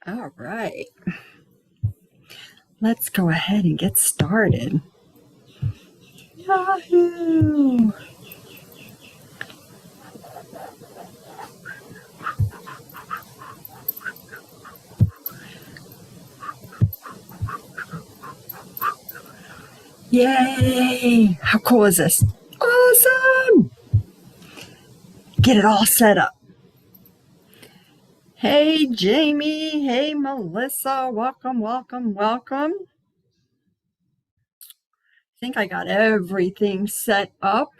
All right, let's go ahead and get started. Yahoo! Yay! How cool is this? Awesome! Get it all set up. Hey, Jamie. Hey, Melissa. Welcome, welcome, welcome. I think I got everything set up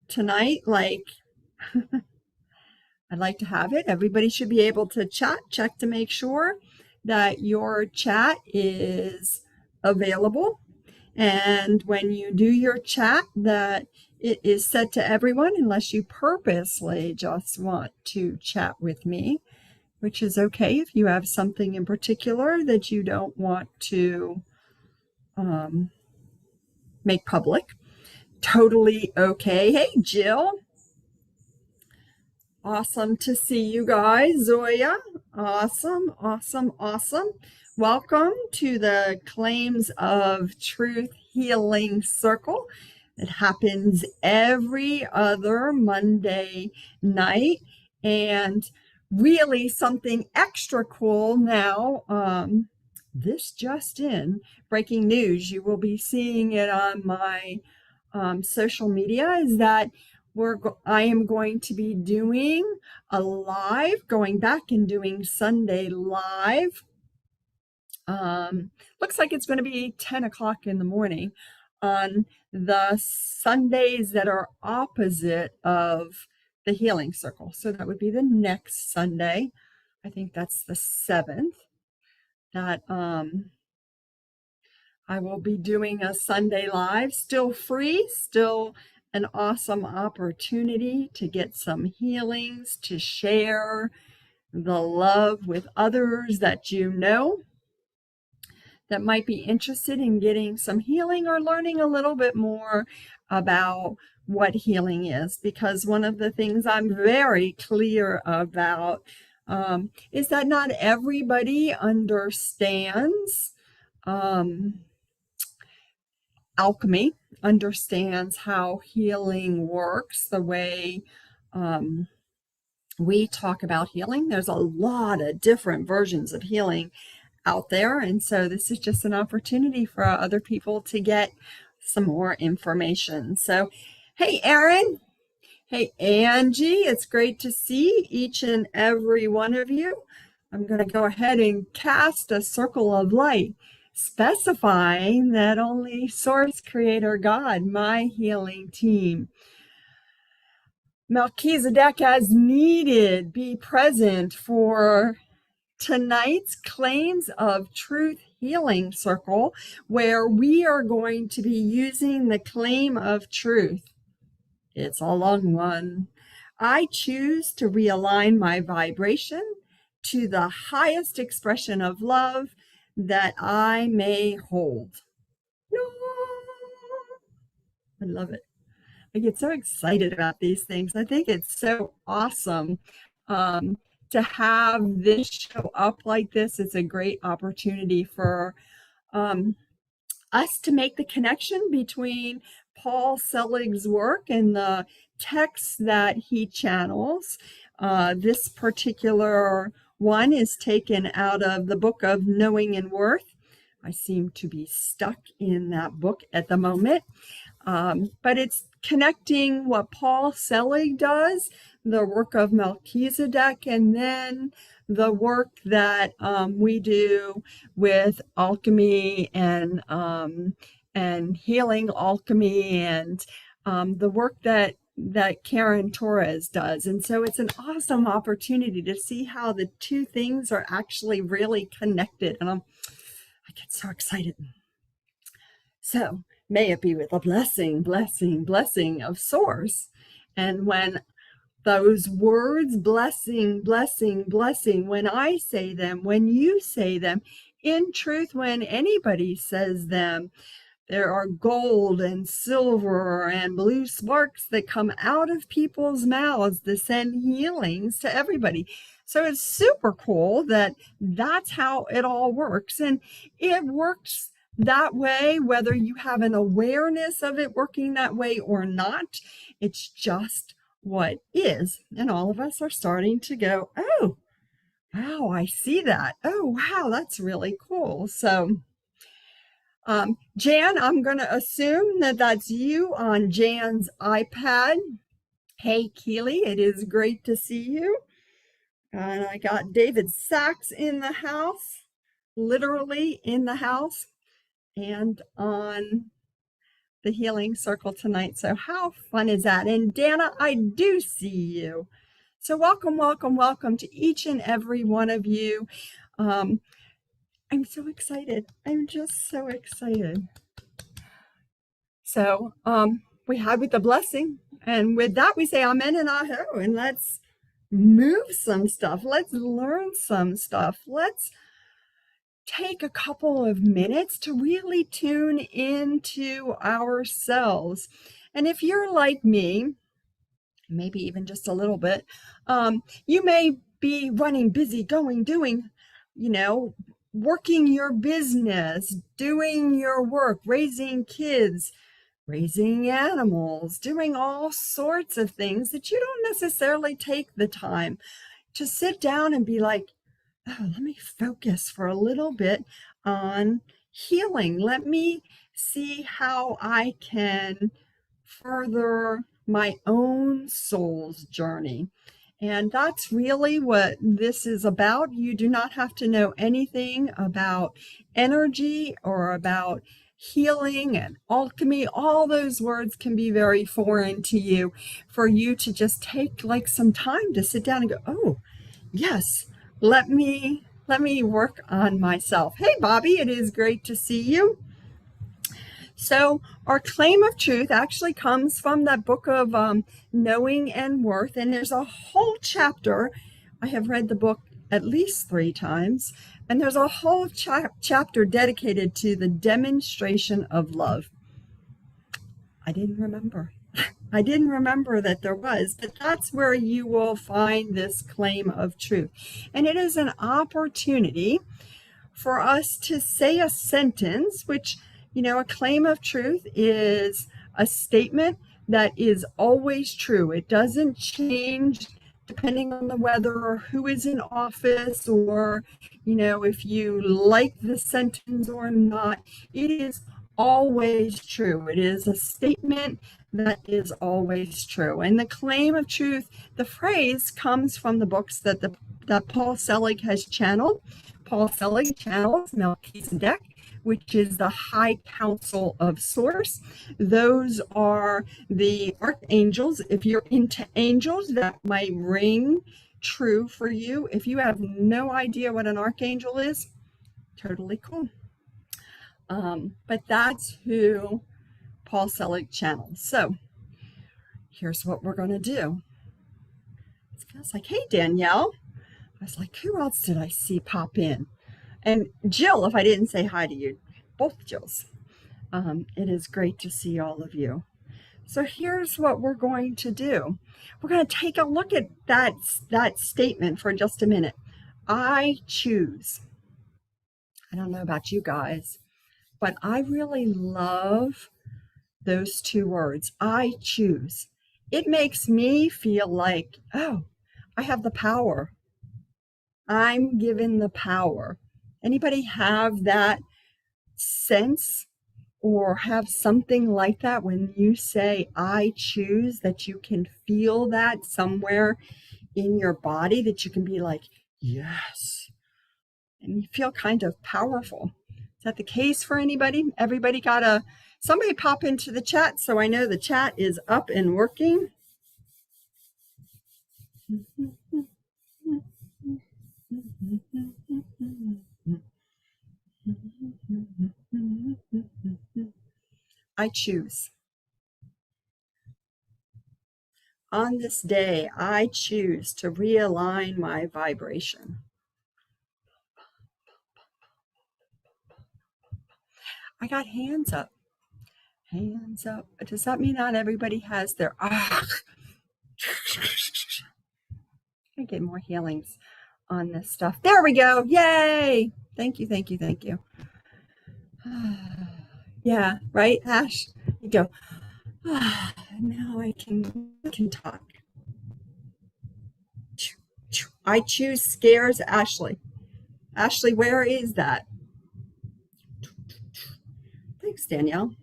tonight. I'd like to have it. Everybody should be able to chat. Check to make sure that your chat is available. And when you do your chat, that it is set to everyone, unless you purposely just want to chat with me, which is okay if you have something in particular that you don't want to make public. Totally okay. Hey, Jill. Awesome to see you guys. Zoya. Awesome, awesome, awesome. Welcome to the Claims of Truth Healing Circle. It happens every other Monday night, and really something extra cool now. This just in, breaking news, you will be seeing it on my social media, is that I am going to be doing a live, going back and doing Sunday live. Looks like it's going to be 10 o'clock in the morning on the Sundays that are opposite of the Healing Circle. So that would be the next Sunday. I think that's the 7th. That I will be doing a Sunday live, still free, still an awesome opportunity to get some healings, to share the love with others that you know that might be interested in getting some healing or learning a little bit more about what healing is. Because one of the things I'm very clear about is that not everybody understands alchemy, understands how healing works the way we talk about healing. There's a lot of different versions of healing out there, and so this is just an opportunity for other people to get some more information. So, hey, Erin. Hey, Angie. It's great to see each and every one of you. I'm going to go ahead and cast a circle of light, specifying that only Source Creator God, my healing team, Melchizedek as needed, be present for tonight's Claims of Truth Healing Circle, where we are going to be using the claim of truth. It's a long one. I choose to realign my vibration to the highest expression of love that I may hold. I love it. I get so excited about these things. I think it's so awesome to have this show up like this. It's a great opportunity for us to make the connection between Paul Selig's work and the texts that he channels. This particular one is taken out of the book of Knowing and Worth. I seem to be stuck in that book at the moment. But it's connecting what Paul Selig does, the work of Melchizedek, and then the work that we do with alchemy and healing alchemy, and the work that Karen Torres does. And so it's an awesome opportunity to see how the two things are actually really connected. And I get so excited. So may it be with a blessing, blessing, blessing of Source. And when those words, blessing, blessing, blessing, when I say them, when you say them, in truth, when anybody says them, there are gold and silver and blue sparks that come out of people's mouths to send healings to everybody. So it's super cool that that's how it all works. And it works that way, whether you have an awareness of it working that way or not. It's just what is. And all of us are starting to go, oh, wow, I see that. Oh, wow, that's really cool. So, Jan, I'm going to assume that that's you on Jan's iPad. Hey, Keely, it is great to see you. And I got David Sachs in the house, literally in the house, and on the healing circle tonight. So how fun is that? And Dana, I do see you. So welcome, welcome, welcome to each and every one of you. I'm so excited. I'm just so excited. So we had with the blessing, and with that we say amen and aho, and let's move some stuff. Let's learn some stuff. Let's take a couple of minutes to really tune into ourselves. And if you're like me, maybe even just a little bit, you may be running, busy, going, doing, working your business, doing your work, raising kids, raising animals, doing all sorts of things that you don't necessarily take the time to sit down and be like, oh, let me focus for a little bit on healing. Let me see how I can further my own soul's journey. And that's really what this is about. You do not have to know anything about energy or about healing and alchemy. All those words can be very foreign to you, for you to just take like some time to sit down and go, oh, yes, let me work on myself. Hey, Bobby, it is great to see you. So our claim of truth actually comes from that book of Knowing and Worth, and there's a whole chapter. I have read the book at least 3 times, and there's a whole chapter dedicated to the demonstration of love. I didn't remember. I didn't remember that there was, but that's where you will find this claim of truth. And it is an opportunity for us to say a sentence, which, a claim of truth is a statement that is always true. It doesn't change depending on the weather or who is in office, or, if you like the sentence or not. It is always true. It is a statement that is always true. And the claim of truth, the phrase, comes from the books that Paul Selig has channeled. Paul Selig channels Melchizedek, which is the high council of source. Those are the archangels. If you're into angels, that might ring true for you. If you have no idea what an archangel is, totally cool. But that's who Paul Selig channels. So here's what we're going to do. It feels like, hey, Danielle. I was like, who else did I see pop in? And Jill, if I didn't say hi to you, both Jills. It is great to see all of you. So here's what we're going to do. We're going to take a look at that statement for just a minute. I choose. I don't know about you guys, but I really love those 2 words. I choose. It makes me feel like, oh, I have the power. I'm given the power. Anybody have that sense or have something like that when you say, I choose, that you can feel that somewhere in your body, that you can be like, yes, and you feel kind of powerful? Is that the case for anybody? Everybody got somebody pop into the chat so I know the chat is up and working. I choose. On this day, I choose to realign my vibration. I got hands up. Hands up. Does that mean not everybody has their I get more healings. on this stuff. There we go. Yay. Thank you, thank you, thank you. Yeah, right, Ash? You go, now I can talk. I choose scares Ashley. Ashley, where is that? Thanks, Danielle.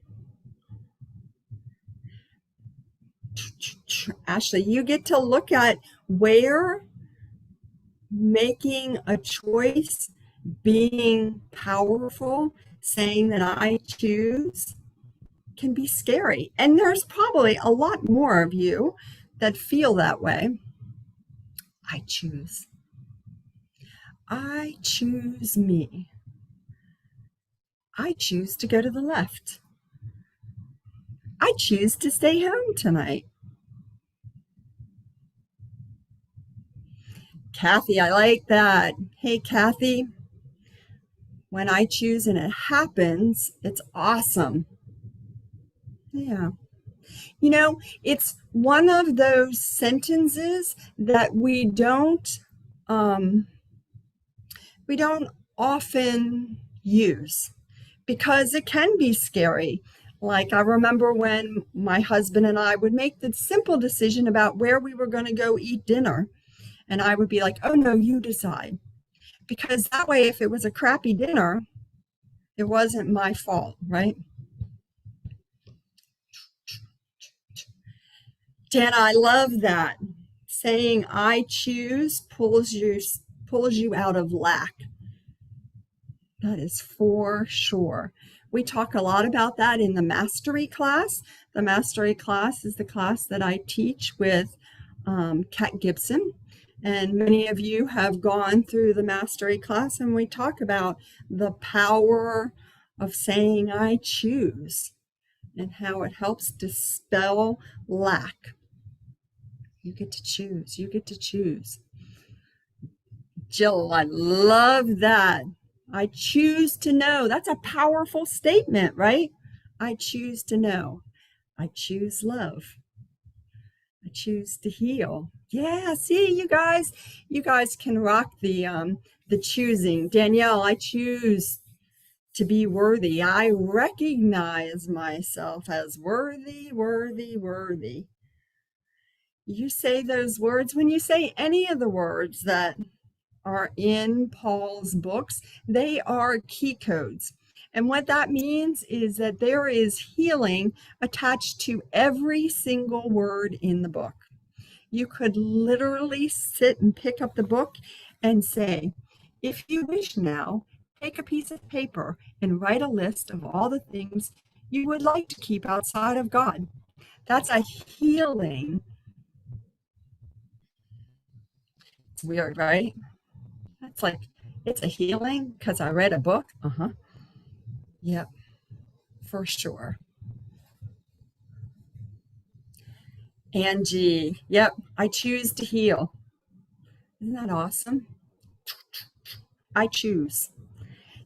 Ashley, you get to look at where making a choice, being powerful, saying that I choose can be scary. And there's probably a lot more of you that feel that way. I choose. I choose me. I choose to go to the left. I choose to stay home tonight. Kathy, I like that. Hey, Kathy, when I choose and it happens, it's awesome. Yeah. You know, it's one of those sentences that um, we don't often use because it can be scary. Like I remember when my husband and I would make the simple decision about where we were going to go eat dinner. And I would be like, oh no, you decide. Because that way, if it was a crappy dinner, it wasn't my fault, right? Dan, I love that. Saying I choose pulls you out of lack. That is for sure. We talk a lot about that in the mastery class. The mastery class is the class that I teach with Kat Gibson. And many of you have gone through the mastery class, and we talk about the power of saying I choose and how it helps dispel lack. You get to choose. You get to choose. Jill, I love that. I choose to know. That's a powerful statement, right? I choose to know. I choose love. I choose to heal. Yeah, see, you guys can rock the choosing. Danielle, I choose to be worthy. I recognize myself as worthy, worthy, worthy. You say those words when you say any of the words that are in Paul's books, they are key codes. And what that means is that there is healing attached to every single word in the book. You could literally sit and pick up the book and say, if you wish now, take a piece of paper and write a list of all the things you would like to keep outside of God. That's a healing. It's weird, right? That's like, it's a healing because I read a book. Uh-huh. Yep, for sure. Angie, yep, I choose to heal. Isn't that awesome? I choose.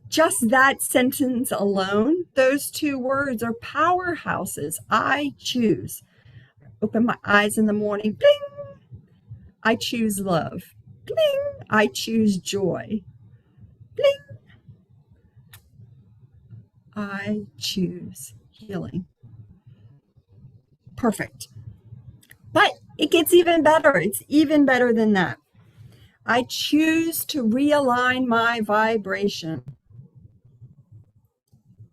Just that sentence alone, those two words are powerhouses. I choose. Open my eyes in the morning, bling. I choose love. Bling. I choose joy. Bling. I choose healing. Perfect. But it gets even better. It's even better than that. I choose to realign my vibration.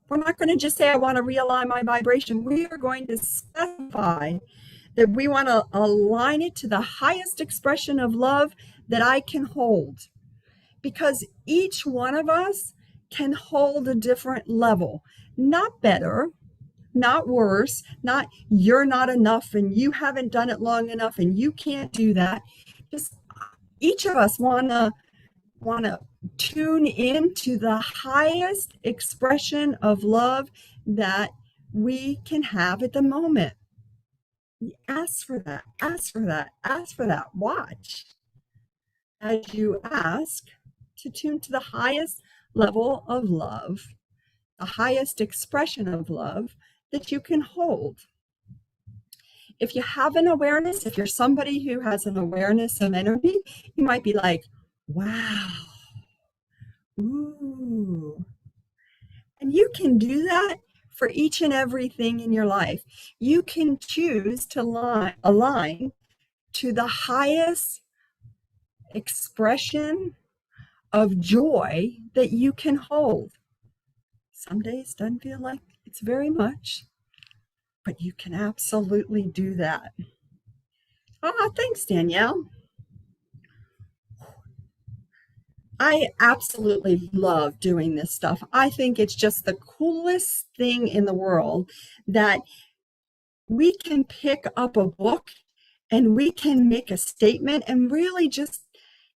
We're not going to just say, I want to realign my vibration. We are going to specify that we want to align it to the highest expression of love that I can hold. Because each one of us can hold a different level, not better, not worse, not you're not enough and you haven't done it long enough and you can't do that. Just each of us want to tune in to the highest expression of love that we can have at the moment. Ask for that, ask for that, ask for that. Watch as you ask to tune to the highest level of love, the highest expression of love that you can hold. If you have an awareness, if you're somebody who has an awareness of energy, you might be like, Wow. Ooh. And you can do that for each and everything in your life. You can choose to align to the highest expression of joy that you can hold. Some days doesn't feel like it's very much, but you can absolutely do that. Ah, thanks, Danielle. I absolutely love doing this stuff. I think it's just the coolest thing in the world that we can pick up a book and we can make a statement and really just,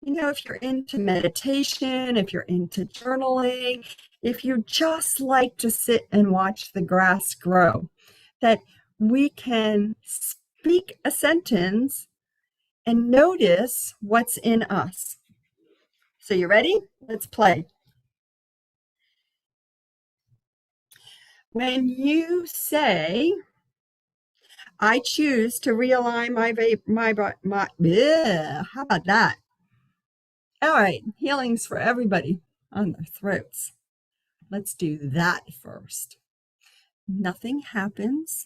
if you're into meditation, if you're into journaling, if you just like to sit and watch the grass grow, that we can speak a sentence and notice what's in us. So you ready? Let's play. When you say, I choose to realign how about that? All right, healings for everybody on their throats. Let's do that first. Nothing happens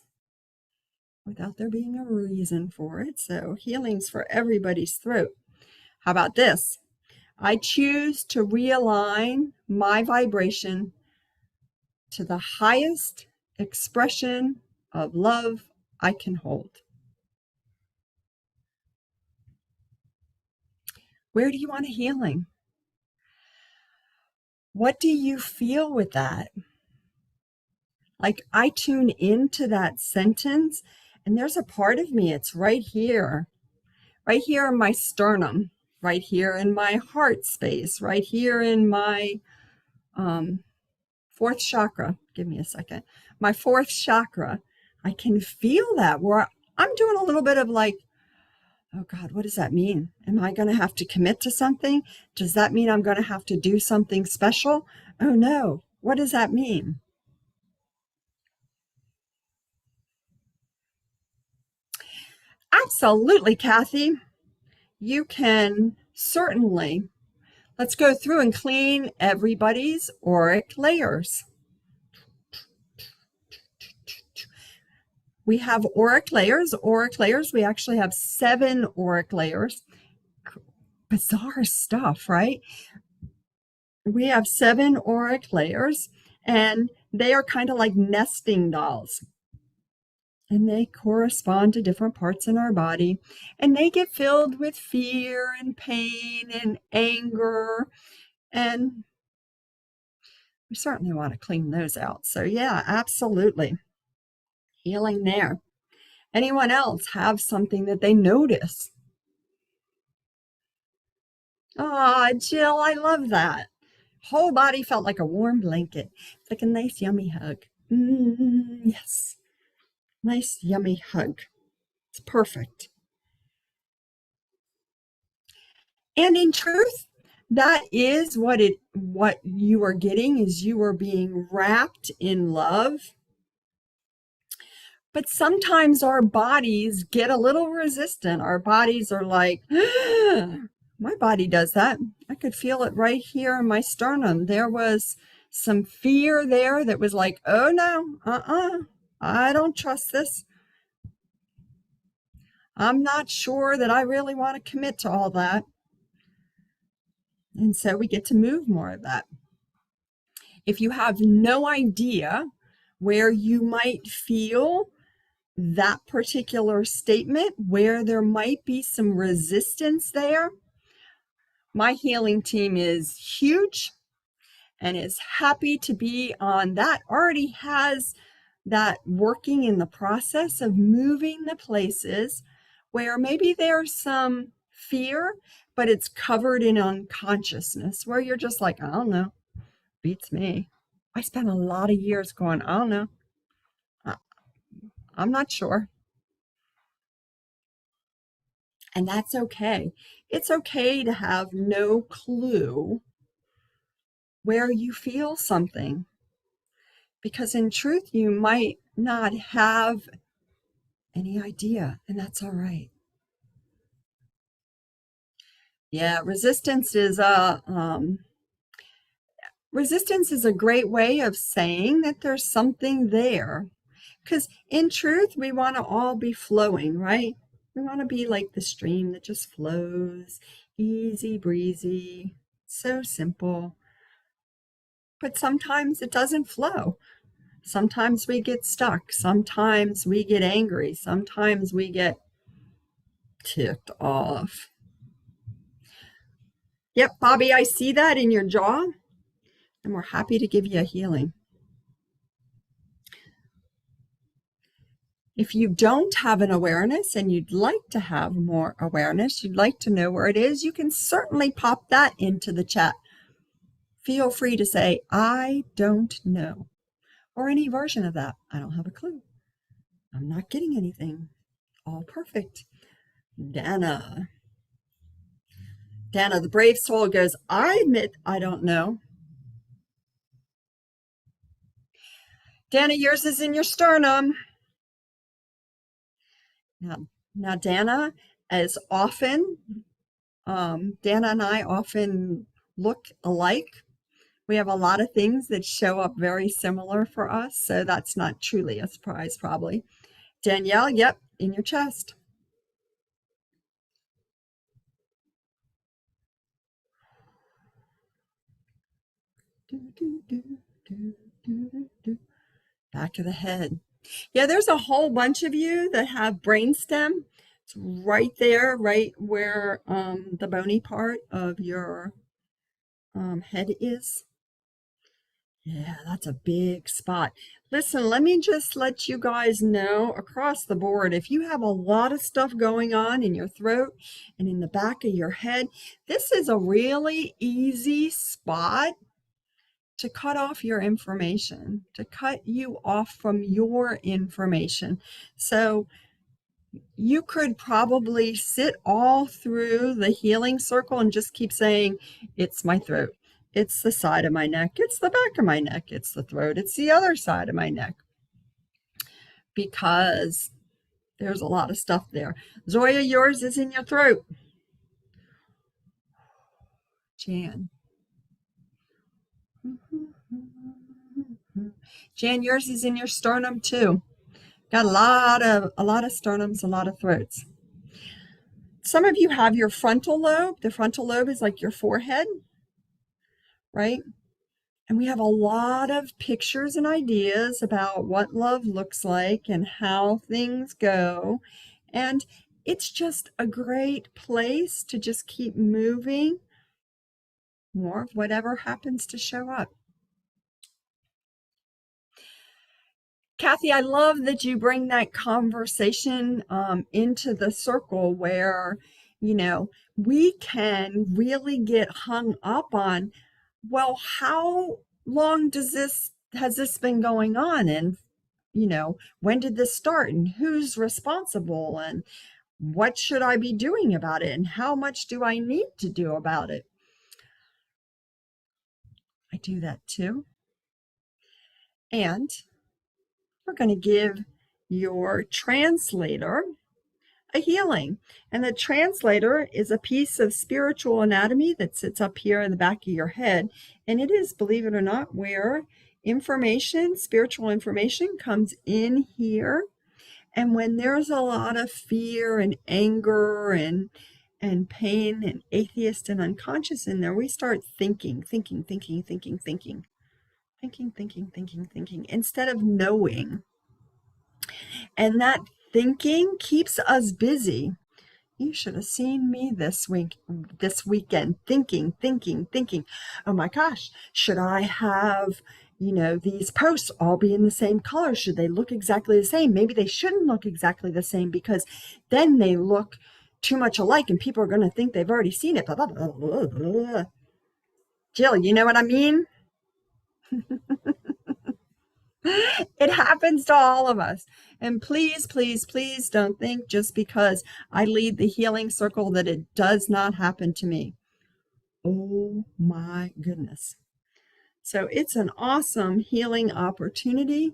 without there being a reason for it. So healings for everybody's throat. How about this? I choose to realign my vibration to the highest expression of love I can hold. Where do you want a healing? What do you feel with that? Like I tune into that sentence and there's a part of me, it's right here in my sternum, right here in my heart space, right here in my fourth chakra. Give me a second. My fourth chakra. I can feel that where I'm doing a little bit of like, oh God, what does that mean? Am I going to have to commit to something? Does that mean I'm going to have to do something special? Oh no. What does that mean? Absolutely, Kathy. You can certainly. Let's go through and clean everybody's auric layers. We have auric layers. Auric layers, we actually have 7 auric layers. Bizarre stuff, right? We have 7 auric layers, and they are kind of like nesting dolls. And they correspond to different parts in our body. And they get filled with fear and pain and anger. And we certainly want to clean those out. So, yeah, absolutely. Healing there. Anyone else have something that they notice? Ah, Jill, I love that. Whole body felt like a warm blanket. It's like a nice, yummy hug. Yes, nice, yummy hug. It's perfect. And in truth, that is what you are getting is you are being wrapped in love. But sometimes our bodies get a little resistant. Our bodies are like, my body does that. I could feel it right here in my sternum. There was some fear there that was like, oh no, I don't trust this. I'm not sure that I really want to commit to all that. And so we get to move more of that. If you have no idea where you might feel that particular statement, where there might be some resistance there, my healing team is huge and is happy to be on that, already has that working in the process of moving the places where maybe there's some fear, but it's covered in unconsciousness, where you're just like, I don't know, beats me. I spent a lot of years going, I don't know, I'm not sure. And that's okay. It's okay to have no clue where you feel something, because in truth, you might not have any idea, and that's all right. Yeah, resistance is a great way of saying that there's something there. Because in truth, we want to all be flowing, right? We want to be like the stream that just flows, easy breezy, so simple. But sometimes it doesn't flow. Sometimes we get stuck. Sometimes we get angry. Sometimes we get ticked off. Yep, Bobby, I see that in your jaw, and we're happy to give you a healing. If you don't have an awareness and you'd like to have more awareness, you'd like to know where it is, you can certainly pop that into the chat. Feel free to say, I don't know, or any version of that. I don't have a clue. I'm not getting anything. All perfect. Dana. Dana, the brave soul goes, I admit I don't know. Dana, yours is in your sternum. Now Dana, as often, Dana and I often look alike. We have a lot of things that show up very similar for us, so that's not truly a surprise, probably. Danielle, yep, in your chest. Back to the head. Yeah, there's a whole bunch of you that have brainstem. It's right there, right where the bony part of your head is. Yeah, that's a big spot. Listen, let me just let you guys know across the board, if you have a lot of stuff going on in your throat and in the back of your head, this is a really easy spot to cut off your information, to cut you off from your information. So you could probably sit all through the healing circle and just keep saying, it's my throat. It's the side of my neck. It's the back of my neck. It's the throat. It's the other side of my neck. Because there's a lot of stuff there. Zoya, yours is in your throat. Jan. Jan, yours is in your sternum too. Got a lot of sternums, a lot of throats. Some of you have your frontal lobe. The frontal lobe is like your forehead, right? And we have a lot of pictures and ideas about what love looks like and how things go. And it's just a great place to just keep moving more of whatever happens to show up. Kathy, I love that you bring that conversation into the circle where, we can really get hung up on, well, how long has this been going on? And, when did this start and who's responsible and what should I be doing about it and how much do I need to do about it? I do that too. And we're going to give your translator a healing. And the translator is a piece of spiritual anatomy that sits up here in the back of your head. And it is, believe it or not, where spiritual information comes in here. And when there's a lot of fear and anger and pain and atheist and unconscious in there, we start thinking, instead of knowing. And that thinking keeps us busy. You should have seen me this weekend, thinking. Oh my gosh, should I have, these posts all be in the same color? Should they look exactly the same? Maybe they shouldn't look exactly the same because then they look too much alike and people are going to think they've already seen it. Blah, blah, blah, blah, blah. Jill, you know what I mean? It happens to all of us. And please, please, please don't think just because I lead the healing circle that it does not happen to me. Oh my goodness. So it's an awesome healing opportunity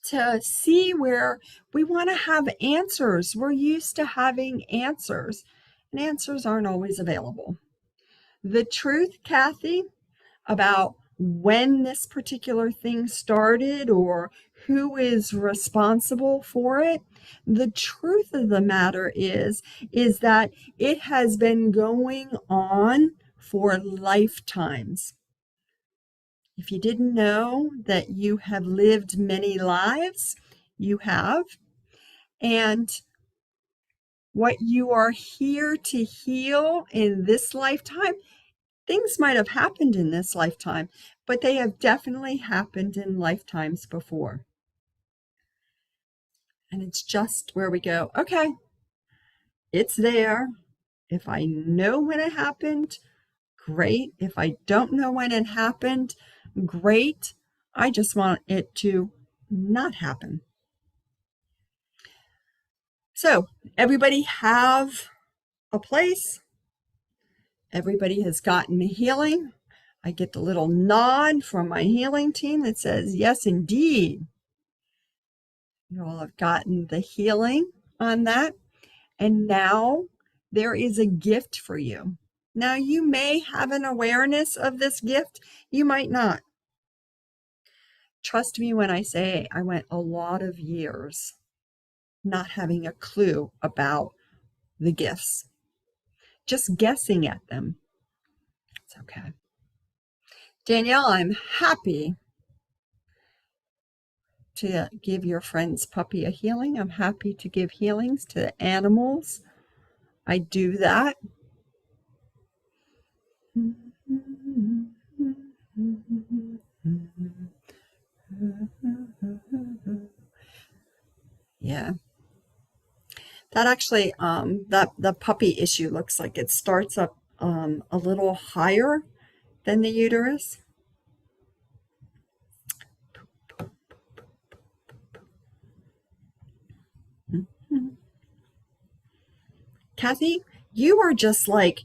to see where we want to have answers. We're used to having answers. and answers aren't always available. The truth, Kathy, about when this particular thing started or who is responsible for it, the truth of the matter is that it has been going on for lifetimes. If you didn't know that you have lived many lives, you have. And what you are here to heal in this lifetime, things might have happened in this lifetime, but they have definitely happened in lifetimes before. And it's just where we go, okay, it's there. If I know when it happened, great. If I don't know when it happened, great. I just want it to not happen. So, everybody have a place. Everybody has gotten the healing. I get the little nod from my healing team that says, yes, indeed. You all have gotten the healing on that. And now there is a gift for you. Now, you may have an awareness of this gift. You might not. Trust me when I say I went a lot of years not having a clue about the gifts, just guessing at them. It's okay. Danielle, I'm happy to give your friend's puppy a healing. I'm happy to give healings to the animals. I do that. Yeah. That actually, the puppy issue looks like it starts up a little higher than the uterus. Kathy, you are just like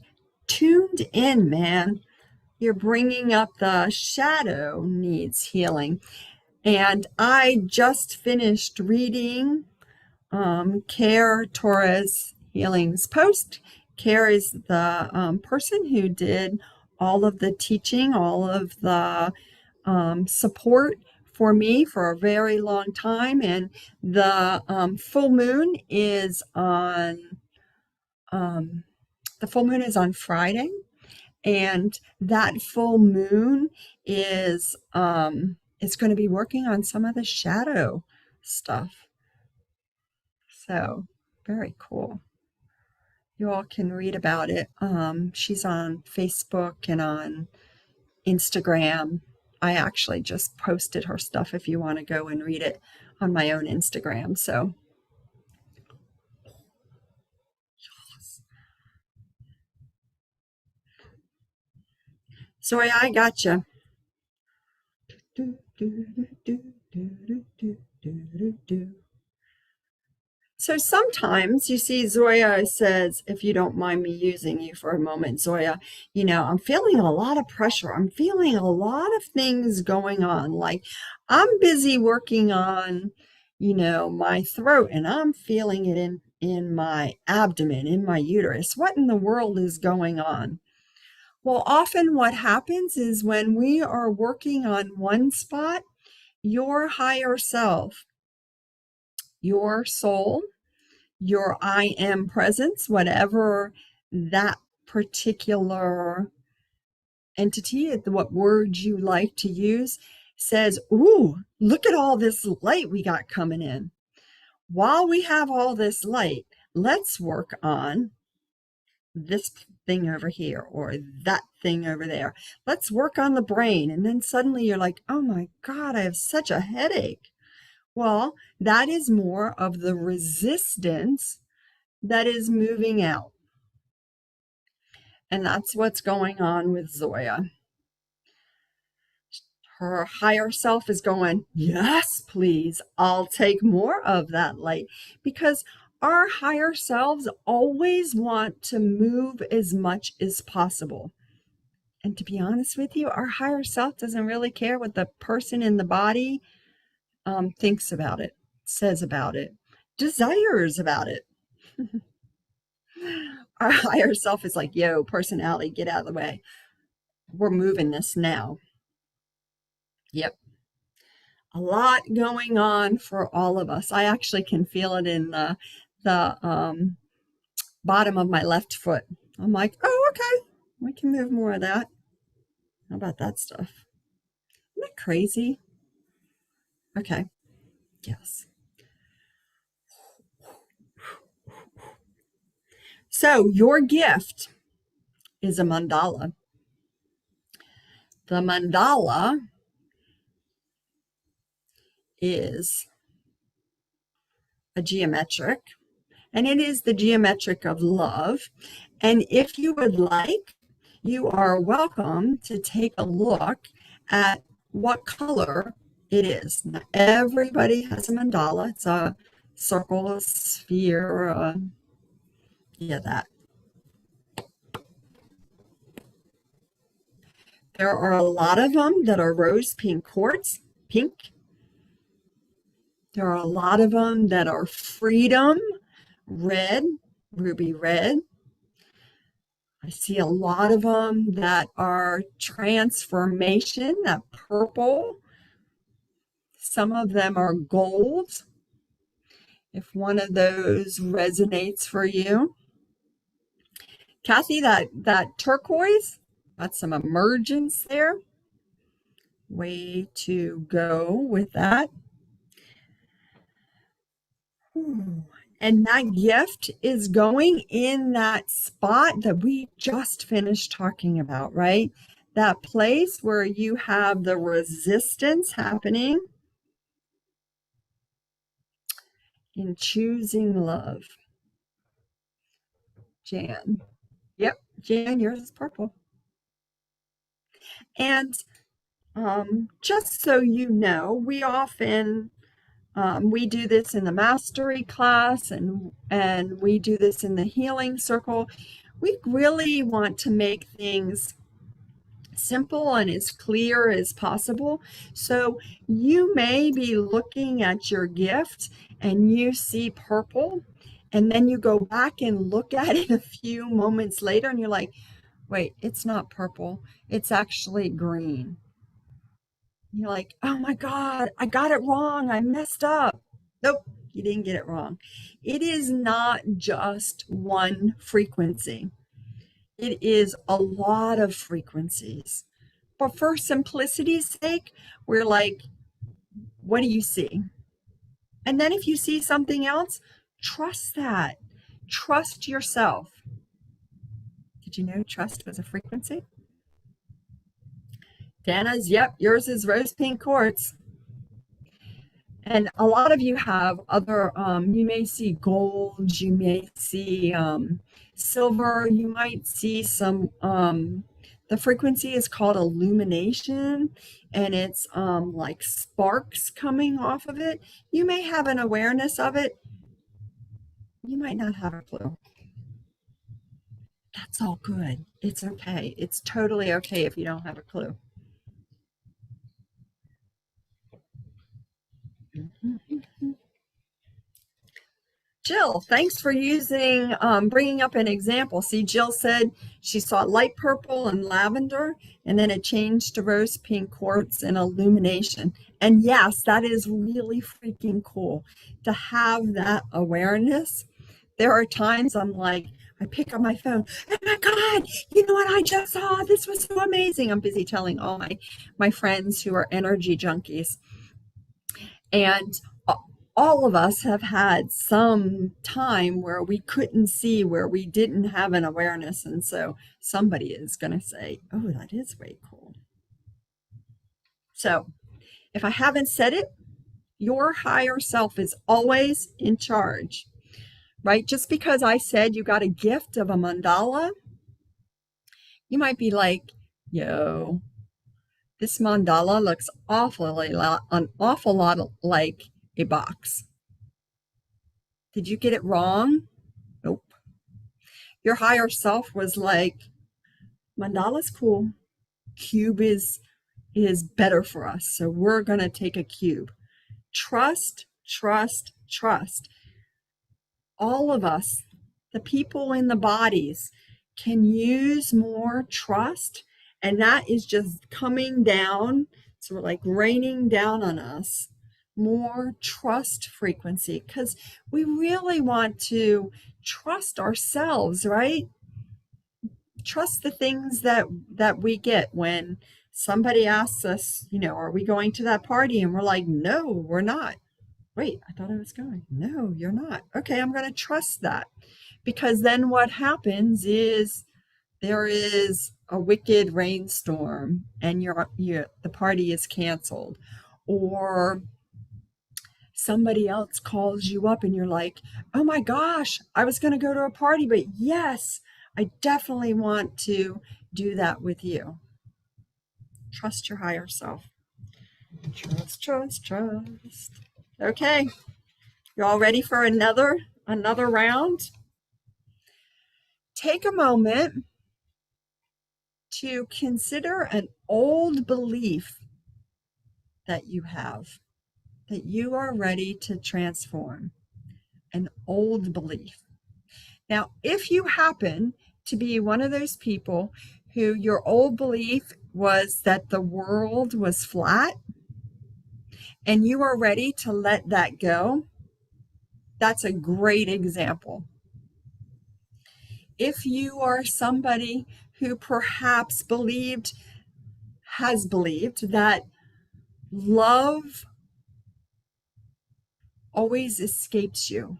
tuned in, man. You're bringing up the shadow needs healing. And I just finished reading Care Torres Healing's post. Care is the person who did all of the teaching, all of the support for me for a very long time. And the full moon is on Friday, and that full moon is going to be working on some of the shadow stuff. So very cool. You all can read about it. She's on Facebook and on Instagram. I actually just posted her stuff if you want to go and read it on my own Instagram. So I got you. So sometimes you see Zoya says, if you don't mind me using you for a moment, Zoya, I'm feeling a lot of pressure. I'm feeling a lot of things going on. Like I'm busy working on, my throat, and I'm feeling it in my abdomen, in my uterus. What in the world is going on? Well, often what happens is when we are working on one spot, your higher self, your soul, your I am presence, whatever that particular entity, what words you like to use, says, ooh, look at all this light we got coming in. While we have all this light, let's work on this thing over here or that thing over there. Let's work on the brain. And then suddenly you're like, oh my God, I have such a headache. Well, that is more of the resistance that is moving out. And that's what's going on with Zoya. Her higher self is going, yes, please, I'll take more of that light. Because our higher selves always want to move as much as possible. And to be honest with you, our higher self doesn't really care what the person in the body thinks about it, says about it, desires about it. our higher self is like, yo, personality, get out of the way. We're moving this now. Yep. A lot going on for all of us. I actually can feel it in the bottom of my left foot. I'm like, oh, okay. We can move more of that. How about that stuff? Isn't that crazy? Okay. Yes. So your gift is a mandala. The mandala is a geometric, and it is the geometric of love. And if you would like, you are welcome to take a look at what color it is. Now, everybody has a mandala. It's a circle, a sphere, yeah, that. There are a lot of them that are rose pink quartz, pink. There are a lot of them that are freedom, red, ruby red. I see a lot of them that are transformation, that purple. Some of them are gold. If one of those resonates for you. Kathy, that turquoise, got some emergence there. Way to go with that. And that gift is going in that spot that we just finished talking about, right? That place where you have the resistance happening in choosing love. Jan. Yep, Jan, yours is purple. And just so you know, we often we do this in the mastery class, and we do this in the healing circle. We really want to make things simple and as clear as possible. So you may be looking at your gift and you see purple, and then you go back and look at it a few moments later and you're like, wait, it's not purple, it's actually green. You're like, oh my God, I got it wrong. I messed up. Nope, you didn't get it wrong. It is not just one frequency, it is a lot of frequencies. But for simplicity's sake, we're like, what do you see? And then if you see something else, trust that. Trust yourself. Did you know trust was a frequency? Dana's, yep, yours is rose pink quartz. And a lot of you have other, you may see gold, you may see silver, you might see some, the frequency is called illumination, and it's like sparks coming off of it. You may have an awareness of it. You might not have a clue. That's all good. It's okay. It's totally okay if you don't have a clue. Jill, thanks for bringing up an example. See, Jill said she saw light purple and lavender, and then it changed to rose pink quartz and illumination. And yes, that is really freaking cool to have that awareness. There are times I'm like, I pick up my phone, oh my God, you know what I just saw? This was so amazing. I'm busy telling all my friends who are energy junkies. And all of us have had some time where we couldn't see, where we didn't have an awareness. And so somebody is going to say, oh, that is way cool. So if I haven't said it, your higher self is always in charge, right? Just because I said you got a gift of a mandala, you might be like, yo, this mandala looks an awful lot like a box. Did you get it wrong? Nope. Your higher self was like, mandala's cool. Cube is better for us. So we're going to take a cube. Trust, trust, trust. All of us, the people in the bodies can use more trust. And that is just coming down, sort of like raining down on us more trust frequency, because we really want to trust ourselves, right? Trust the things that we get when somebody asks us, are we going to that party? And we're like, no, we're not. Wait, I thought I was going. No, you're not. Okay, I'm going to trust that. Because then what happens is there is a wicked rainstorm and the party is canceled. Or somebody else calls you up and you're like, oh my gosh, I was going to go to a party, but yes, I definitely want to do that with you. Trust your higher self. Trust, trust, trust. Okay, you all ready for another round? Take a moment to consider an old belief that you have, that you are ready to transform. An old belief. Now, if you happen to be one of those people who your old belief was that the world was flat and you are ready to let that go, that's a great example. If you are somebody who perhaps has believed that love always escapes you,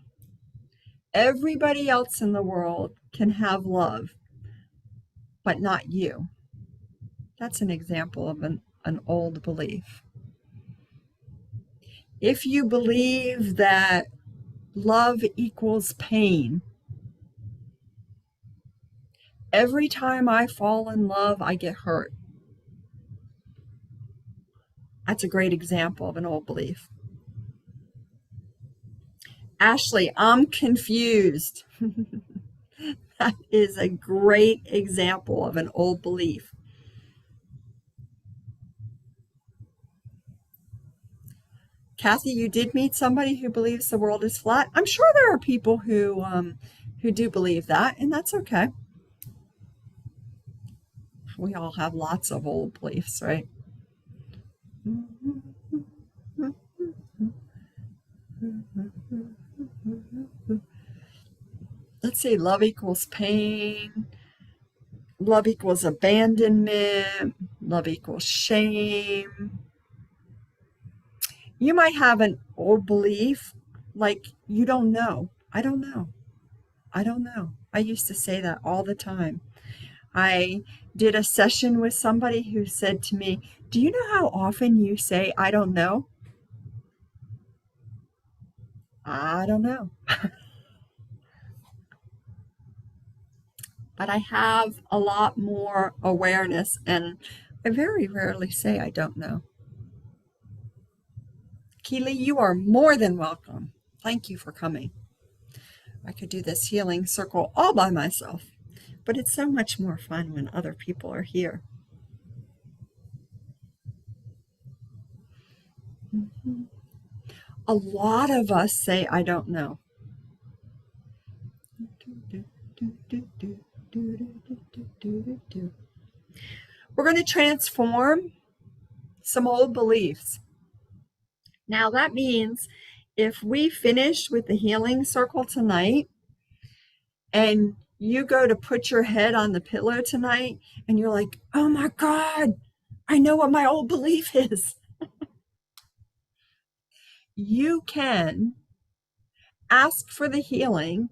everybody else in the world can have love, but not you. That's an example of an old belief. If you believe that love equals pain, every time I fall in love, I get hurt. That's a great example of an old belief. Ashley, I'm confused. That is a great example of an old belief. Kathy, you did meet somebody who believes the world is flat. I'm sure there are people who do believe that, and that's okay. We all have lots of old beliefs, right? Let's see, love equals pain, love equals abandonment, love equals shame. You might have an old belief like you don't know. I don't know. I don't know. I used to say that all the time. I did a session with somebody who said to me, do you know how often you say, I don't know? I don't know. But I have a lot more awareness, and I very rarely say I don't know. Keely, you are more than welcome. Thank you for coming. I could do this healing circle all by myself, but it's so much more fun when other people are here. A lot of us say, I don't know. We're going to transform some old beliefs. Now that means if we finish with the healing circle tonight and you go to put your head on the pillow tonight and you're like, oh my God, I know what my old belief is. You can ask for the healing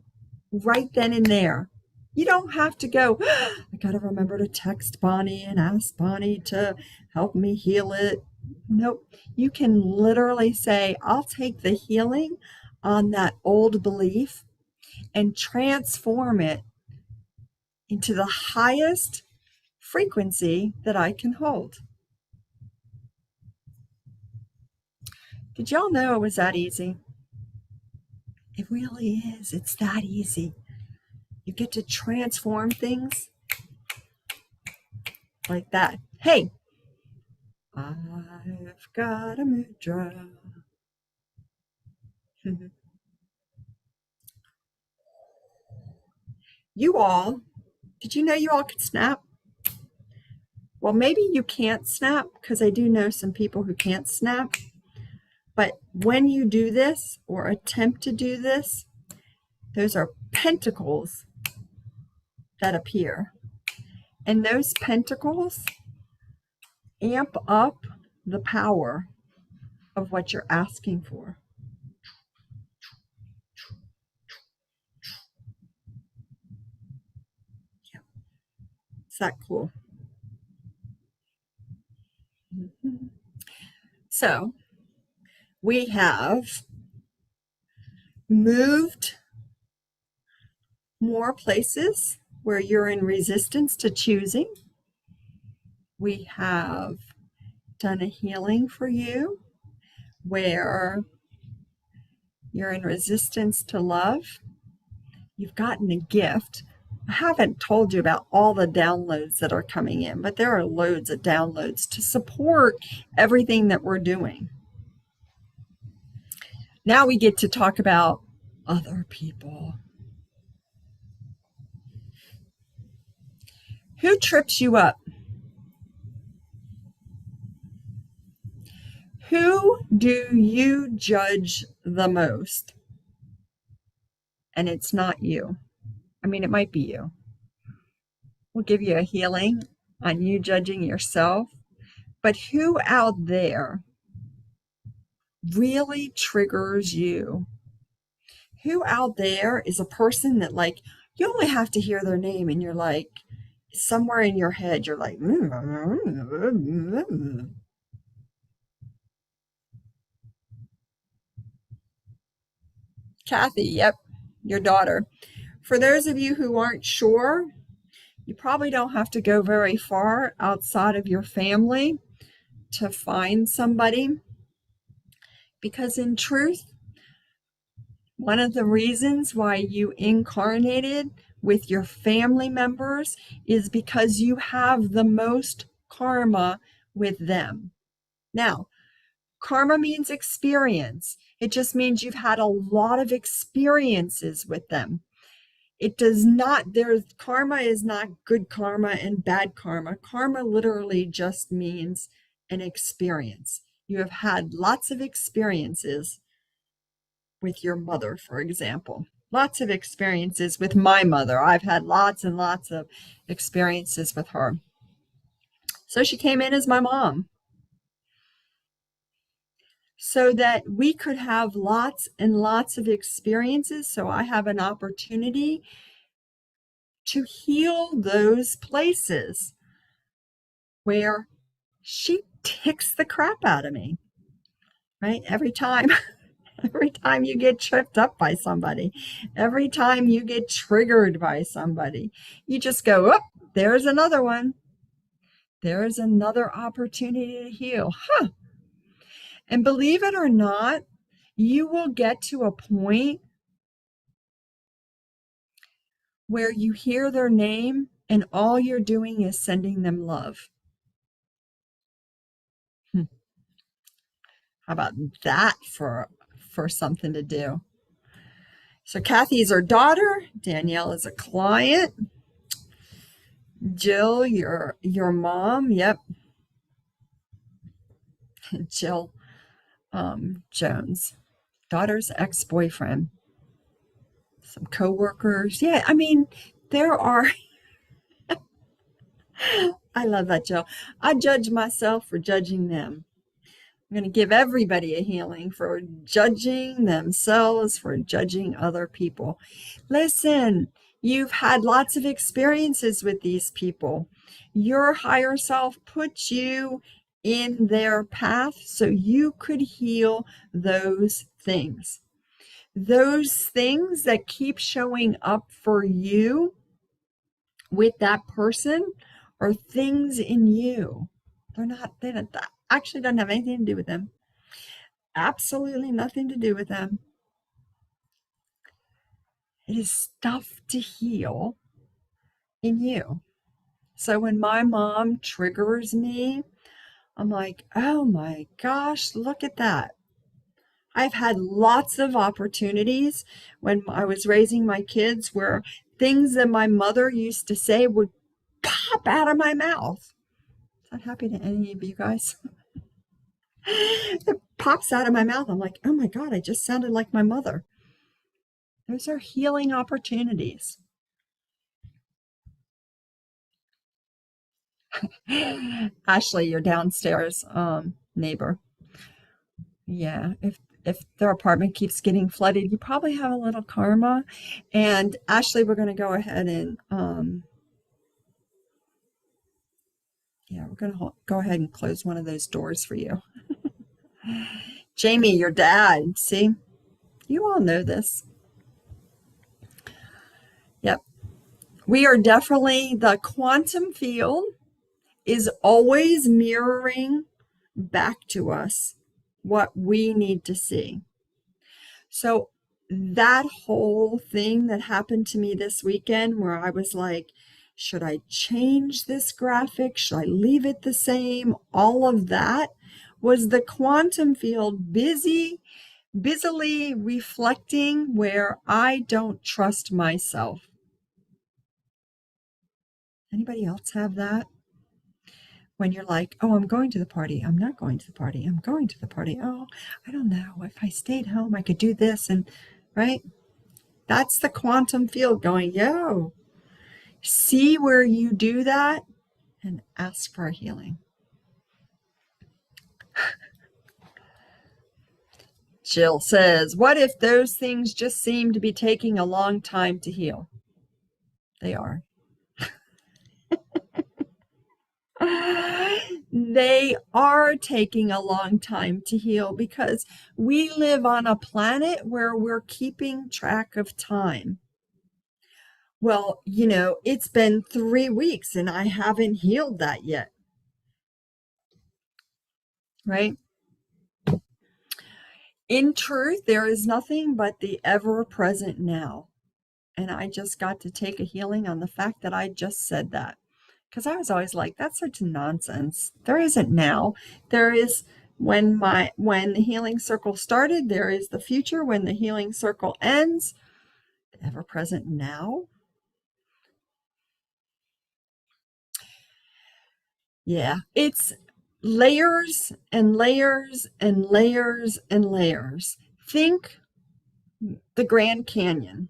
right then and there. You don't have to go, I got to remember to text Bonnie and ask Bonnie to help me heal it. Nope. You can literally say, I'll take the healing on that old belief and transform it into the highest frequency that I can hold. Did y'all know it was that easy? It really is. It's that easy. You get to transform things like that. Hey, I've got a mudra. You all, did you know you all could snap? Well, maybe you can't snap because I do know some people who can't snap. But when you do this or attempt to do this, those are pentacles that appear. And those pentacles amp up the power of what you're asking for. Yeah. Is that cool? Mm-hmm. So we have moved more places where you're in resistance to choosing. We have done a healing for you where you're in resistance to love. You've gotten a gift. I haven't told you about all the downloads that are coming in, but there are loads of downloads to support everything that we're doing. Now we get to talk about other people. Who trips you up? Who do you judge the most? And it's not you. I mean, it might be you. We'll give you a healing on you judging yourself. But who out there really triggers you? Who out there is a person that, like, you only have to hear their name and you're like, somewhere in your head, you're like, Kathy, yep, your daughter. For those of you who aren't sure, you probably don't have to go very far outside of your family to find somebody. Because in truth, one of the reasons why you incarnated with your family members is because you have the most karma with them. Now, karma means experience. It just means you've had a lot of experiences with them. It does not, karma is not good karma and bad karma. Karma literally just means an experience. You have had lots of experiences with your mother, for example. Lots of experiences with my mother. I've had lots and lots of experiences with her. So she came in as my mom, so that we could have lots and lots of experiences. So I have an opportunity to heal those places where she ticks the crap out of me, right? Every time you get tripped up by somebody, every time you get triggered by somebody, you just go, oh, there's another one. There's another opportunity to heal. Huh. And believe it or not, you will get to a point where you hear their name and all you're doing is sending them love. How about that for something to do? So Kathy's our daughter. Danielle is a client. Jill, your mom. Yep. Jill Jones, daughter's ex-boyfriend. Some coworkers. Yeah, I mean, there are. I love that, Jill. I judge myself for judging them. I'm going to give everybody a healing for judging themselves, for judging other people. Listen, you've had lots of experiences with these people. Your higher self puts you in their path so you could heal those things. Those things that keep showing up for you with that person are things in you. They don't, actually don't have anything to do with them. Absolutely nothing to do with them. It is stuff to heal in you. So when my mom triggers me, I'm like, oh my gosh, look at that. I've had lots of opportunities when I was raising my kids where things that my mother used to say would pop out of my mouth. Is that happening to any of you guys? It pops out of my mouth. I'm like, oh my God, I just sounded like my mother. Those are healing opportunities. Ashley, your downstairs neighbor. Yeah, if their apartment keeps getting flooded, you probably have a little karma. And Ashley, we're going to go ahead and yeah, we're going to go ahead and close one of those doors for you. Jamie, your dad. See, you all know this. Yep. We are definitely, the quantum field is always mirroring back to us what we need to see. So that whole thing that happened to me this weekend where I was like, should I change this graphic? Should I leave it the same? All of that was the quantum field busily reflecting where I don't trust myself. Anybody else have that? When you're like, oh, I'm going to the party. I'm not going to the party. I'm going to the party. Oh, I don't know. If I stayed home, I could do this. And right? That's the quantum field going, yo, see where you do that and ask for a healing. Jill says, what if those things just seem to be taking a long time to heal? They are. They are taking a long time to heal because we live on a planet where we're keeping track of time. Well, it's been 3 weeks and I haven't healed that yet. Right? In truth, there is nothing but the ever-present now. And I just got to take a healing on the fact that I just said that. Because I was always like, that's such nonsense. There isn't now. There is when the healing circle started, there is the future when the healing circle ends. Ever-present now. Yeah, it's layers and layers and layers and layers. Think the Grand Canyon.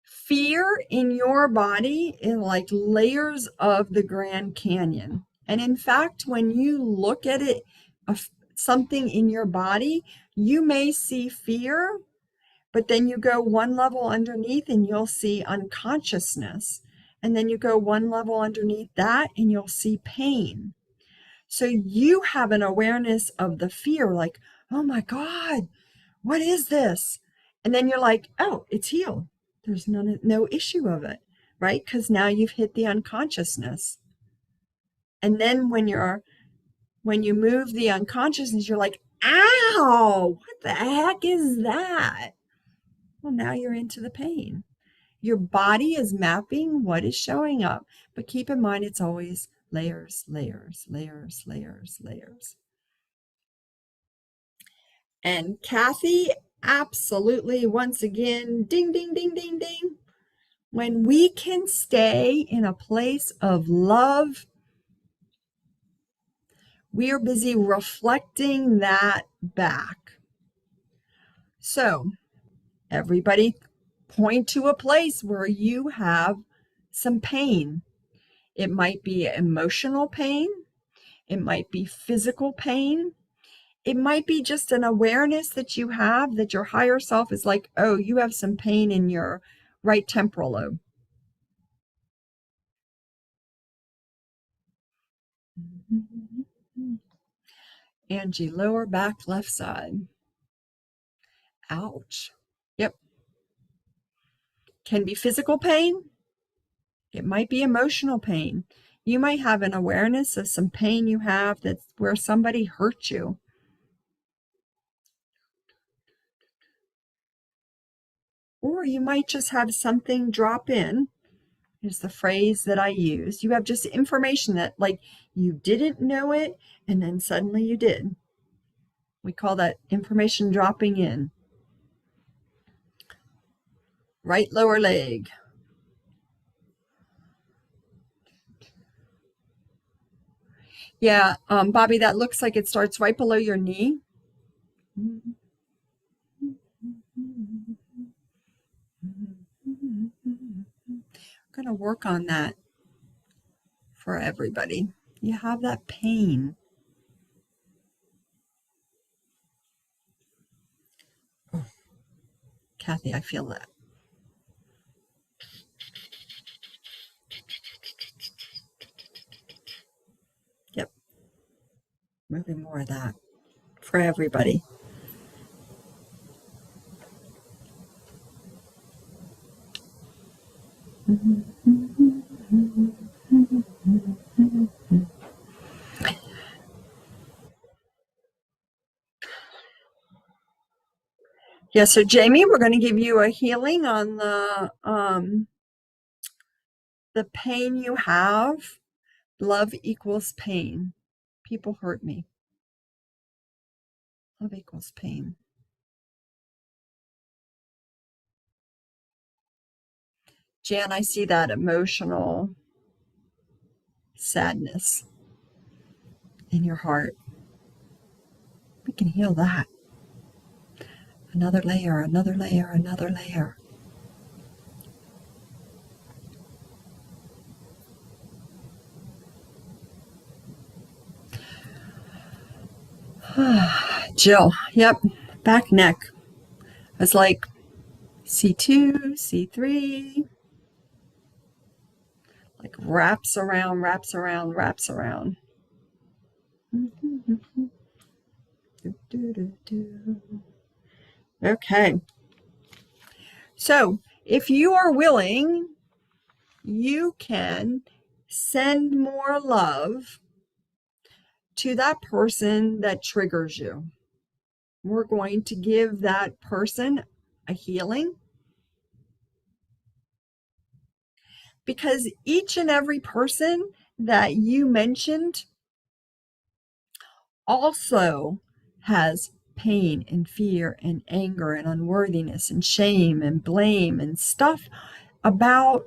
Fear in your body is like layers of the Grand Canyon. And in fact, when you look at it, something in your body, you may see fear, but then you go one level underneath and you'll see unconsciousness. And then you go one level underneath that and you'll see pain. So you have an awareness of the fear, like, oh my God, what is this? And then you're like, oh, it's healed. There's no issue of it, right? Because now you've hit the unconsciousness. And then when you move the unconsciousness, you're like, ow, what the heck is that? Well, now you're into the pain. Your body is mapping what is showing up. But keep in mind, it's always layers, layers, layers, layers, layers. And Kathy, absolutely, once again, ding, ding, ding, ding, ding. When we can stay in a place of love, we are busy reflecting that back. So, everybody point to a place where you have some pain. It might be emotional pain. It might be physical pain. It might be just an awareness that you have that your higher self is like, oh, you have some pain in your right temporal lobe. Angie, lower back, left side. Ouch. Yep. Can be physical pain. It might be emotional pain. You might have an awareness of some pain you have that's where somebody hurt you. Or you might just have something drop in, is the phrase that I use. You have just information that like you didn't know it and then suddenly you did. We call that information dropping in. Right lower leg. Yeah, Bobby, that looks like it starts right below your knee. I'm going to work on that for everybody. You have that pain. Oh, Kathy, I feel that. Yep, moving more of that for everybody. Yeah, so Jamie, we're going to give you a healing on the pain you have. Love equals pain. People hurt me. Love equals pain. Jan, I see that emotional sadness in your heart. We can heal that. Another layer, another layer, another layer. Jill, yep, back neck. It's like C2, C3, like wraps around, wraps around, wraps around. Okay. So if you are willing, you can send more love to that person that triggers you. We're going to give that person a healing because each and every person that you mentioned also has pain and fear and anger and unworthiness and shame and blame and stuff about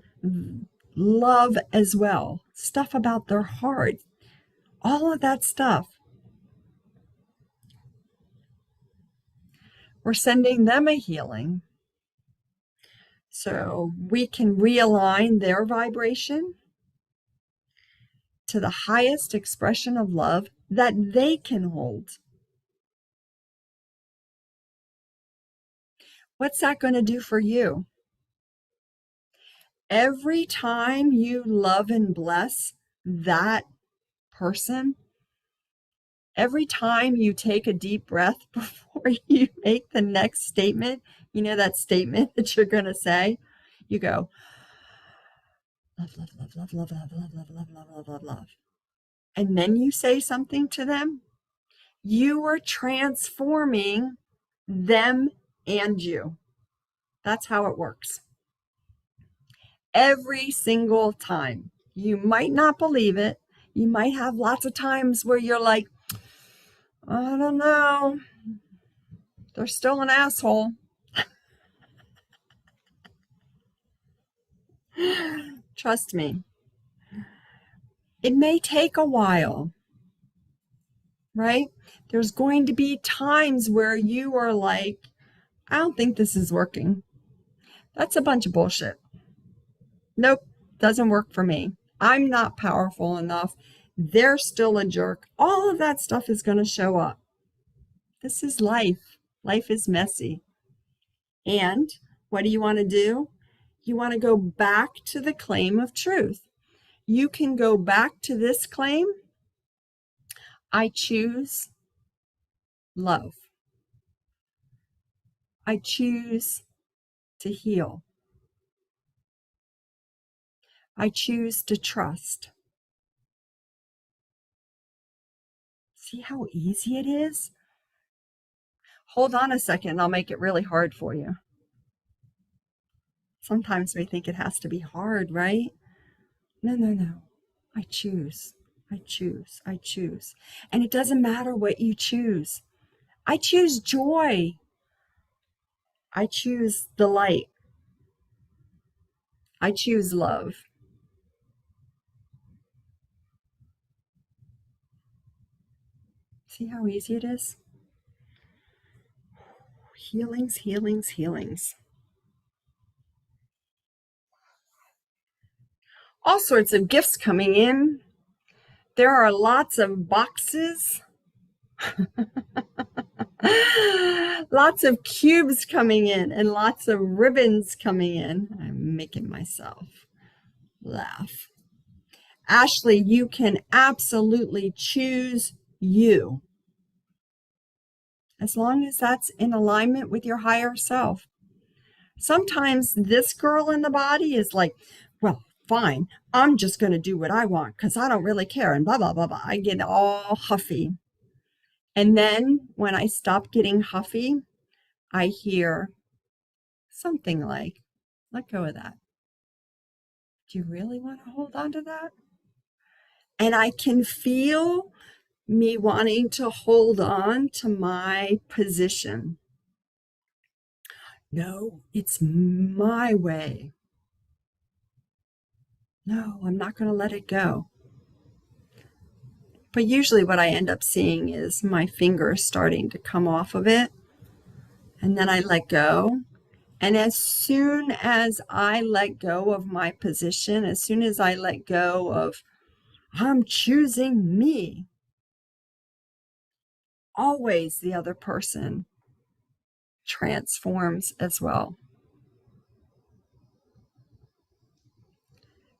love as well, stuff about their heart, all of that stuff. We're sending them a healing so we can realign their vibration to the highest expression of love that they can hold. What's that going to do for you? Every time you love and bless that person, every time you take a deep breath before you make the next statement, you know that statement that you're going to say, you go, love, love, love, love, love, love, love, love, love, love, love, love, love. And then you say something to them, you are transforming them and you. That's how it works. Every single time. You might not believe it. You might have lots of times where you're like, I don't know. They're still an asshole. Trust me. It may take a while, right? There's going to be times where you are like, I don't think this is working. That's a bunch of bullshit. Nope, doesn't work for me. I'm not powerful enough. They're still a jerk. All of that stuff is going to show up. This is life. Life is messy. And what do you want to do? You want to go back to the claim of truth. You can go back to this claim. I choose love. I choose to heal. I choose to trust. See how easy it is? Hold on a second, I'll make it really hard for you. Sometimes we think it has to be hard, right? No, no, no. I choose. I choose. I choose. And it doesn't matter what you choose. I choose joy. I choose the light. I choose love. See how easy it is? Healings, healings, healings. All sorts of gifts coming in. There are lots of boxes, lots of cubes coming in, and lots of ribbons coming in. I'm making myself laugh. Ashley, you can absolutely choose you as long as that's in alignment with your higher self. Sometimes this girl in the body is like, well, fine, I'm just going to do what I want because I don't really care and blah, blah, blah, blah. I get all huffy. And then when I stop getting huffy, I hear something like, let go of that. Do you really want to hold on to that? And I can feel me wanting to hold on to my position. No, it's my way. No, I'm not going to let it go. But usually what I end up seeing is my fingers starting to come off of it. And then I let go. And as soon as I let go of my position, as soon as I let go of, I'm choosing me, always the other person transforms as well.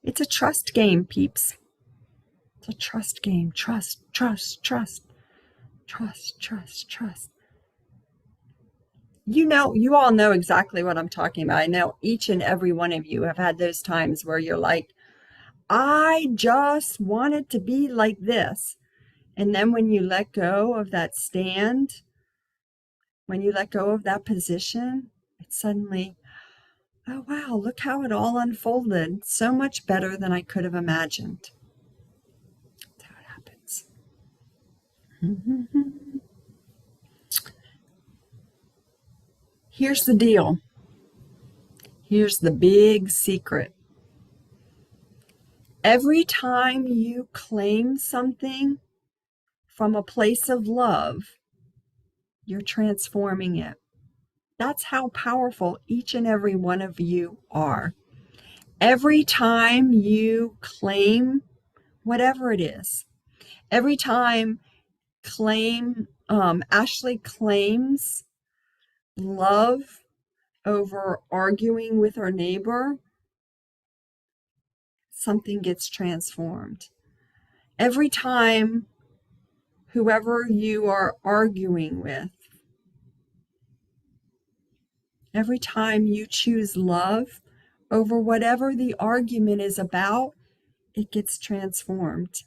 It's a trust game, peeps. It's a trust game. Trust, trust, trust, trust, trust, trust. You all know exactly what I'm talking about. I know each and every one of you have had those times where you're like, I just want it to be like this. And then when you let go of that stand, when you let go of that position, it's suddenly, oh, wow, look how it all unfolded. So much better than I could have imagined. That's how it happens. Here's the deal. Here's the big secret. Every time you claim something from a place of love, you're transforming it. That's how powerful each and every one of you are. Every time you claim whatever it is, every time Ashley claims love over arguing with her neighbor, something gets transformed. Every time whoever you are arguing with, every time you choose love over whatever the argument is about, it gets transformed.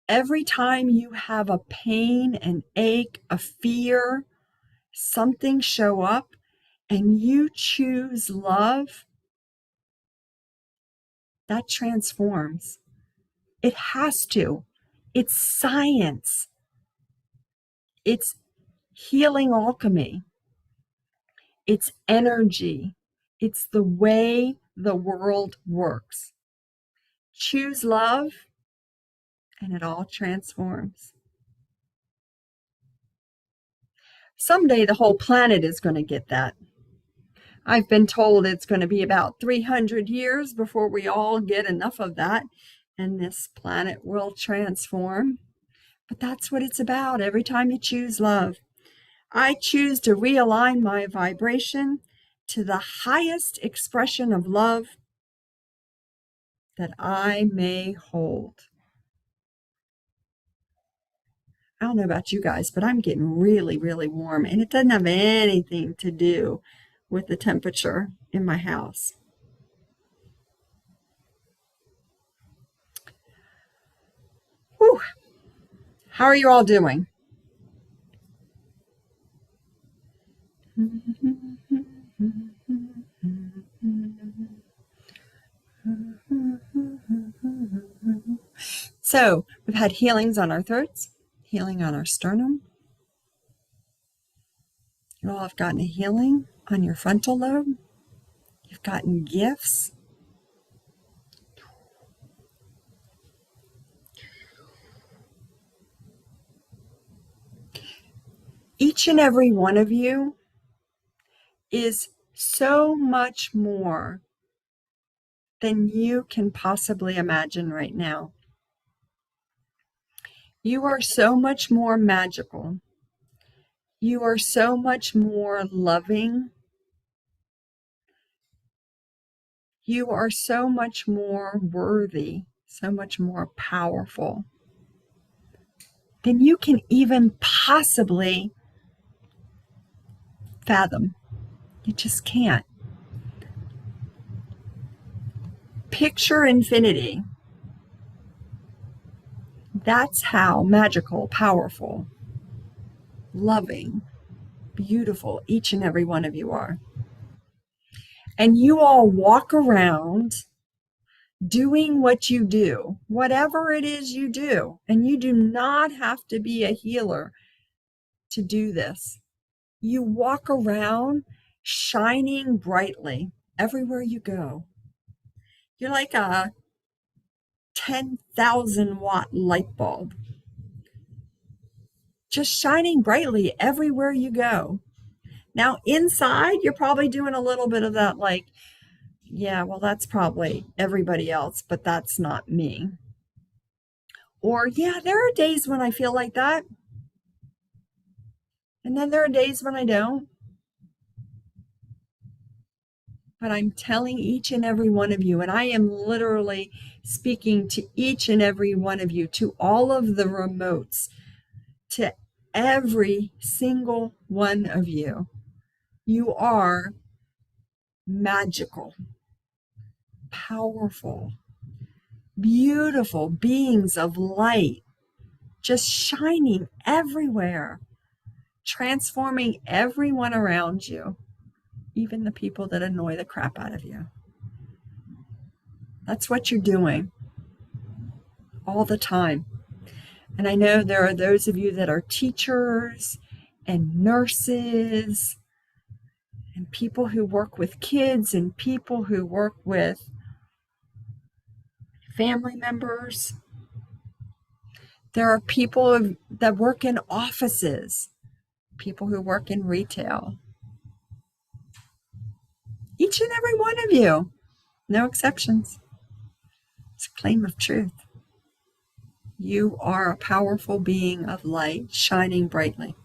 Every time you have a pain, an ache, a fear, something show up and you choose love, that transforms. It has to. It's science. It's healing alchemy. It's energy. It's the way the world works. Choose love and it all transforms. Someday the whole planet is going to get that. I've been told it's going to be about 300 years before we all get enough of that and this planet will transform. But that's what it's about every time you choose love. I choose to realign my vibration to the highest expression of love that I may hold. I don't know about you guys, but I'm getting really, really warm, and it doesn't have anything to do with the temperature in my house. Whew. How are you all doing? So we've had healings on our throats, healing on our sternum. You all have gotten a healing on your frontal lobe, You've gotten gifts. Each and every one of you is so much more than you can possibly imagine right now. You are so much more magical. You are so much more loving. You are so much more worthy, so much more powerful than you can even possibly fathom. You just can't. Picture infinity. That's how magical, powerful, loving, beautiful each and every one of you are. And you all walk around doing what you do, whatever it is you do. And you do not have to be a healer to do this. You walk around shining brightly everywhere you go. You're like a 10,000 watt light bulb, just shining brightly everywhere you go. Now, inside, you're probably doing a little bit of that, like, yeah, well, that's probably everybody else, but that's not me. Or, yeah, there are days when I feel like that. And then there are days when I don't. But I'm telling each and every one of you, and I am literally speaking to each and every one of you, to all of the remotes, to every single one of you. You are magical, powerful, beautiful beings of light, just shining everywhere, transforming everyone around you, even the people that annoy the crap out of you. That's what you're doing all the time. And I know there are those of you that are teachers and nurses and people who work with kids and people who work with family members. There are people that work in offices, people who work in retail. Each and every one of you, no exceptions. It's a claim of truth. You are a powerful being of light, shining brightly.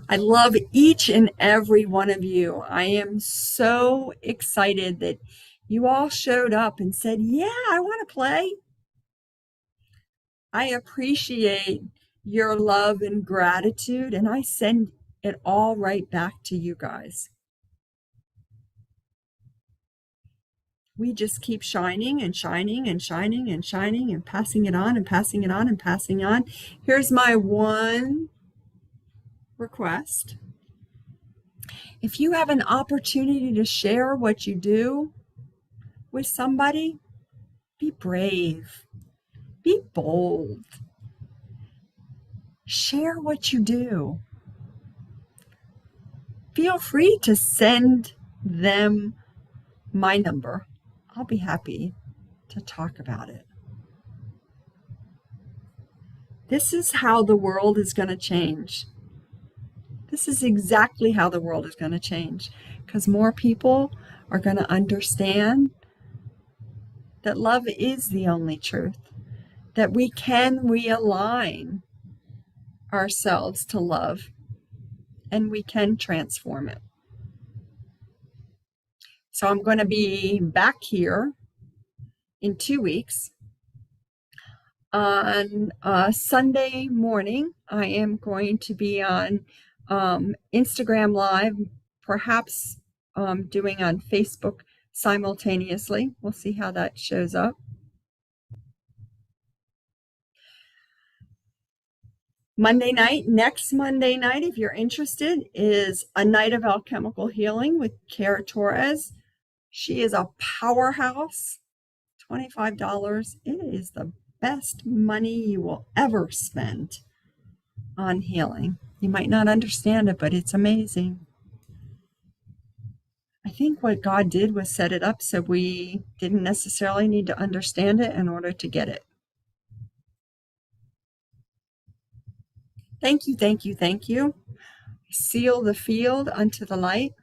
I love each and every one of you. I am so excited that you all showed up and said, yeah, I want to play. I appreciate your love and gratitude, and I send it all right back to you guys. We just keep shining and shining and shining and shining and passing it on and passing it on and passing on. Here's my one request. If you have an opportunity to share what you do with somebody, be brave, be bold, share what you do. Feel free to send them my number. I'll be happy to talk about it. This is how the world is going to change. This is exactly how the world is going to change, because more people are going to understand that love is the only truth, that we can realign ourselves to love and we can transform it. So I'm going to be back here in 2 weeks. On Sunday morning, I am going to be on Instagram Live, perhaps doing on Facebook simultaneously. We'll see how that shows up. Next Monday night, if you're interested, is a night of alchemical healing with Kara Torres. She is a powerhouse. $25. It is the best money you will ever spend on healing. You might not understand it, but it's amazing. I think what God did was set it up so we didn't necessarily need to understand it in order to get it. Thank you, thank you, thank you. Seal the field unto the light,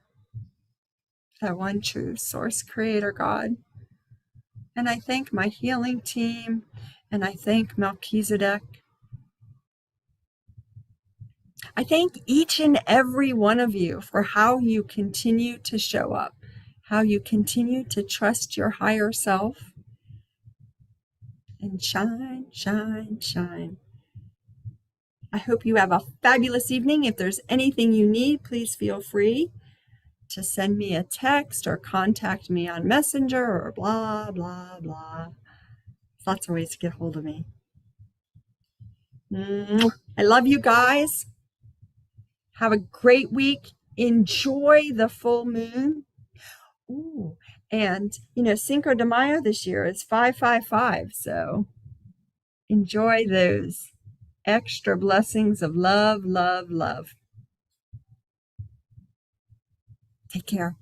that one true source creator God. And I thank my healing team, and I thank Melchizedek. I thank each and every one of you for how you continue to show up, how you continue to trust your higher self and shine, shine, shine. I hope you have a fabulous evening. If there's anything you need, please feel free to send me a text or contact me on Messenger or blah, blah, blah. Lots of ways to get hold of me. I love you guys. Have a great week. Enjoy the full moon. Ooh, and Cinco de Mayo this year is 555. So enjoy those extra blessings of love, love, love. Take care.